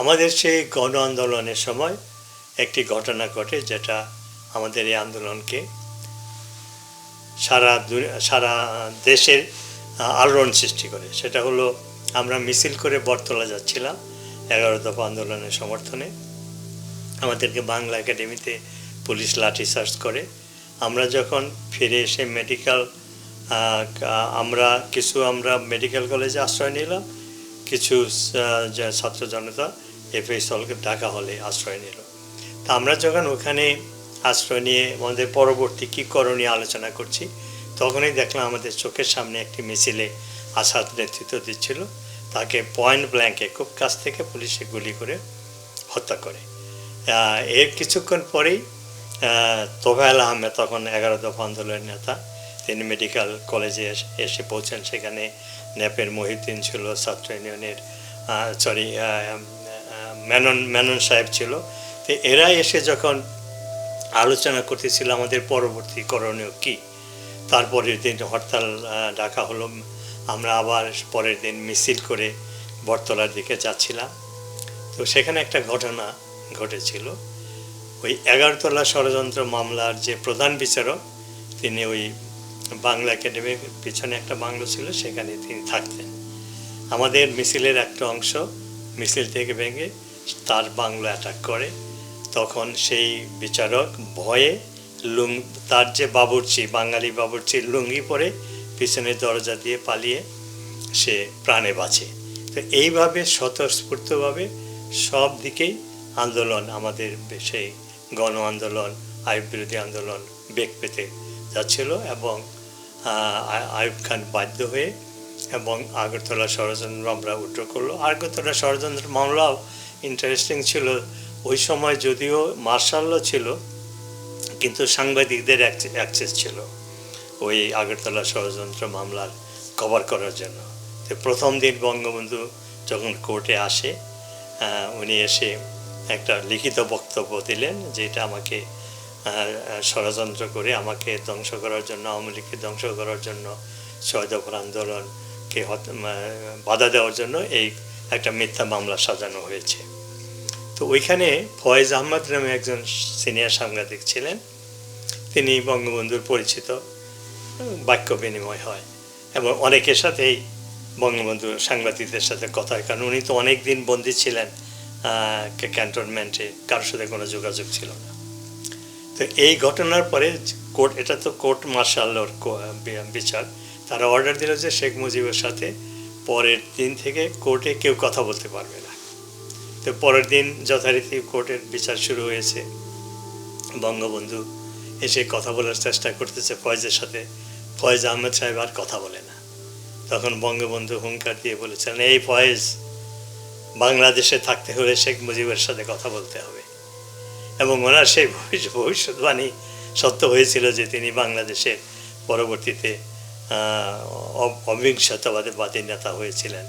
আমাদের সেই গণ আন্দোলনের সময় একটি ঘটনা ঘটে, যেটা আমাদের এই আন্দোলনকে সারা দেশের আলোড়ন সৃষ্টি করে। সেটা হলো, আমরা মিছিল করে বটতলা যাচ্ছিলাম 11 দফা আন্দোলনের সমর্থনে। আমাদেরকে বাংলা একাডেমিতে পুলিশ লাঠিচার্জ করে। আমরা যখন ফিরে এসে আমরা মেডিকেল কলেজে আশ্রয় নিলাম, কিছু ছাত্র জনতা এফএসএল ঢাকা হলে আশ্রয় নিল। তা আমরা যখন ওখানে আশ্রয় নিয়ে আমাদের পরবর্তী কী করণীয় আলোচনা করছি, তখনই দেখলাম আমাদের চোখের সামনে একটি মিছিলে আসাদ নেতৃত্ব দিচ্ছিল, তাকে পয়েন্ট ব্ল্যাঙ্কে খুব কাছ থেকে পুলিশে গুলি করে হত্যা করে। এর কিছুক্ষণ পরেই তোফায়েল আহমেদ, তখন 11 দফা আন্দোলনের নেতা, তিনি মেডিকেল কলেজে এসে পৌঁছেন। সেখানে ন্যাপের মহিউদ্দিন ছিল, ছাত্র ইউনিয়নের মেনন সাহেব ছিল। তো এরা এসে যখন আলোচনা করতেছিল আমাদের পরবর্তী করণীয় কী, তারপরের দিন হরতাল ডাকা হলো। আমরা আবার পরের দিন মিছিল করে বটতলার দিকে যাচ্ছিলাম। তো সেখানে একটা ঘটনা ঘটেছিল। ওই 11 তলা ষড়যন্ত্র মামলার যে প্রধান বিচারক, তিনি ওই বাংলা একাডেমির পিছনে একটা বাংলো ছিল, সেখানে তিনি থাকতেন। আমাদের মিছিলের একটা অংশ মিছিল থেকে ভেঙে তার বাংলো অ্যাটাক করে। তখন সেই বিচারক ভয়ে তার যে বাবুর্চি, বাঙালি বাবুর্চির লুঙ্গি পরে পিছনের দরজা দিয়ে পালিয়ে সে প্রাণে বাঁচে। তো এইভাবে স্বতঃস্ফূর্তভাবে সব দিকেই আন্দোলন, আমাদের সেই গণ আন্দোলন, আইয়ুব বিরোধী আন্দোলন বেগ পেতে যাচ্ছিল। এবং আইয়ুব খান বাধ্য হয়ে এবং আগরতলা ষড়যন্ত্র মামলা উঠ্র করলো। আগরতলা ষড়যন্ত্র মামলাও ইন্টারেস্টিং ছিল। ওই সময় যদিও মার্শাল ল ছিল, কিন্তু সাংবাদিকদের অ্যাক্সেস ছিল ওই আগরতলা ষড়যন্ত্র মামলার কভার করার জন্য। তো প্রথম দিন বঙ্গবন্ধু যখন কোর্টে আসে, উনি এসে একটা লিখিত বক্তব্য দিলেন, যেটা আমাকে ষড়যন্ত্র করে আমাকে ধ্বংস করার জন্য, আওয়ামী লীগকে ধ্বংস করার জন্য, 6 দফার আন্দোলনকে বাধা দেওয়ার জন্য এই একটা মিথ্যা মামলা সাজানো হয়েছে। তো ওইখানে ফয়েজ আহমদ নামে একজন সিনিয়র সাংবাদিক ছিলেন, তিনি বঙ্গবন্ধুর পরিচিত, বাক্য বিনিময় হয় এবং অনেকের সাথেই বঙ্গবন্ধুর সাংবাদিকদের সাথে কথা হয়, কারণ উনি তো অনেক দিন বন্দী ছিলেন ক্যান্টনমেন্টে, কারোর সাথে কোনো যোগাযোগ ছিল না। তো এই ঘটনার পরে কোর্ট, এটা তো কোর্ট মার্শালের বিচার, তারা অর্ডার দিল যে শেখ মুজিবের সাথে পরের দিন থেকে কোর্টে কেউ কথা বলতে পারবে না। তো পরের দিন যথারীতি কোর্টের বিচার শুরু হয়েছে। বঙ্গবন্ধু এসে কথা বলার চেষ্টা করতেছে ফয়েজের সাথে, ফয়েজ আহমেদ সাহেব আর কথা বলে না। তখন বঙ্গবন্ধু হুঙ্কার দিয়ে বলেছেন, এই ফয়েজ, বাংলাদেশে থাকতে হলে শেখ মুজিবের সাথে কথা বলতে হবে। এবং ওনার সেই ভবিষ্যৎবাণী সত্য হয়েছিল যে তিনি বাংলাদেশের পরবর্তীতে অবিংশতাবাদী নেতা হয়েছিলেন।